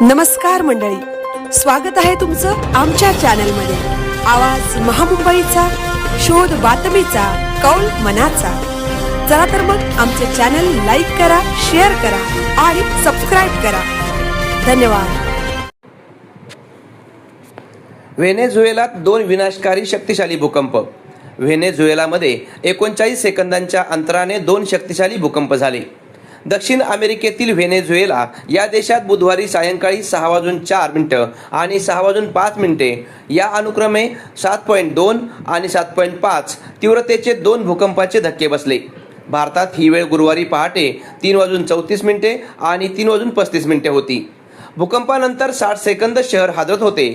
नमस्कार मंडळी, स्वागत आहे तुमचं आमच्या चॅनलमध्ये। आवाज महामुंबईचा, शोध बातमीचा, कौल मनाचा। चला तर मग आमचे चॅनल लाईक करा, शेअर करा आणि सबस्क्राइब करा। धन्यवाद। व्हेनेझुएलात 2 विनाशकारी शक्तिशाली भूकंप। व्हेनेझुएलामध्ये 39 सेकंदांच्या अंतराने 2 शक्तिशाली भूकंप झाले। दक्षिण अमेरिकेतील व्हेनेझुएला या देशात बुधवारी सायंकाळी 6:04 आणि 6:05 या अनुक्रमे 7.2 आणि 7.5 तीव्रतेचे 2 भूकंपाचे धक्के बसले। भारतात ही वेळ गुरुवारी पहाटे 3:34 आणि 3:35 होती। भूकंपानंतर 60 सेकंद शहर हादरत होते।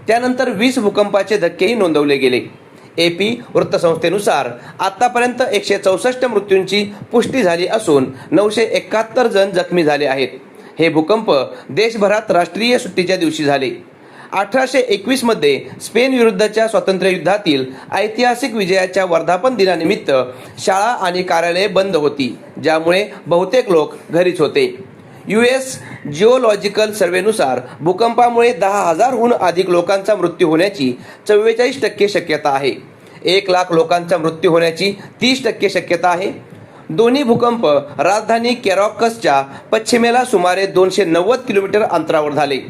त्यानंतर 20 भूकंपाचे धक्केही नोंदवले गेले। AP वृत्तसंस्थेनुसार आतापर्यंत 164 मृत्यूंची पुष्टी झाली असून 971 जण जखमी झाले आहेत। हे भूकंप देशभरात राष्ट्रीय सुट्टीच्या दिवशी झाले। 1821 मध्ये स्पेन विरुद्धच्या स्वातंत्र्ययुद्धातील ऐतिहासिक विजयाच्या वर्धापन दिनानिमित्त शाळा आणि कार्यालये बंद होती, ज्यामुळे बहुतेक लोक घरीच होते। US जिओलॉजिकल सर्वेनुसार भूकंपामुळे 10,000हून अधिक लोकांचा मृत्यू होण्याची 44% शक्यता आहे। 1 लाख लोकांचा मृत्यू होण्याची 30% शक्यता आहे। दोन्ही भूकंप राजधानी कॅराकसच्या पश्चिमेला सुमारे 290 किलोमीटर अंतरावर झाले।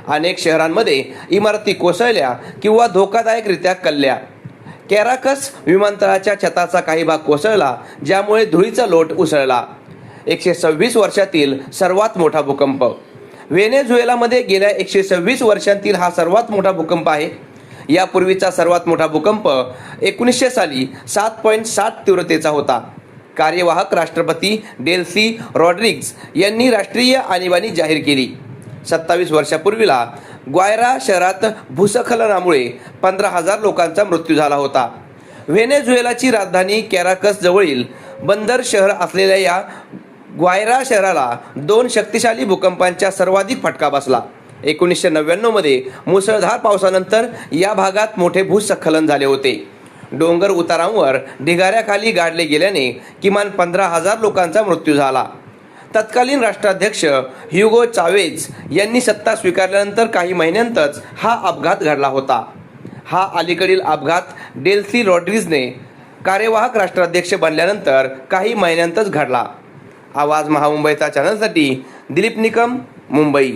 अनेक शहरांमध्ये इमारती कोसळल्या किंवा धोकादायकरित्या कलल्या। कॅराकस विमानतळाच्या छताचा काही भाग कोसळला, ज्यामुळे धुळीचा लोट उसळला। 126 वर्षातील सर्वात मोठा भूकंप। व्हेनेझुएलामध्ये गेल्या 126 वर्षांतील हा सर्वात मोठा भूकंप आहे। यापूर्वीचा सर्वात मोठा भूकंप 1900 साली 7.7 तीव्रतेचा होता। कार्यवाहक राष्ट्रपती डेल्सी रॉड्रिग्ज यांनी राष्ट्रीय आणीबाणी जाहीर केली। 27 वर्षापूर्वीला ग्वायरा शहरात भूस्खलनामुळे 15,000 लोकांचा मृत्यू झाला होता। व्हेनेझुएलाची राजधानी कॅराकस जवळील बंदर शहर असलेल्या या ग्वायरा शहराला 2 शक्तिशाली भूकंपांचा सर्वाधिक फटका बसला। 1999 मध्ये मुसळधार पावसानंतर या भागात मोठे भूस्खलन झाले होते। डोंगर उतारांवर ढिगाऱ्याखाली गाडले गेल्याने किमान 15,000 लोकांचा मृत्यू झाला। तत्कालीन राष्ट्राध्यक्ष ह्युगो चावेज यांनी सत्ता स्वीकारल्यानंतर काही महिन्यांतच हा अपघात घडला होता। हा अलीकडील अपघात डेल्सी रॉड्रिग्जने कार्यवाहक राष्ट्राध्यक्ष बनल्यानंतर काही महिन्यांतच घडला। आवाज महामुंबईचा चॅनलसाठी दिलीप निकम, मुंबई।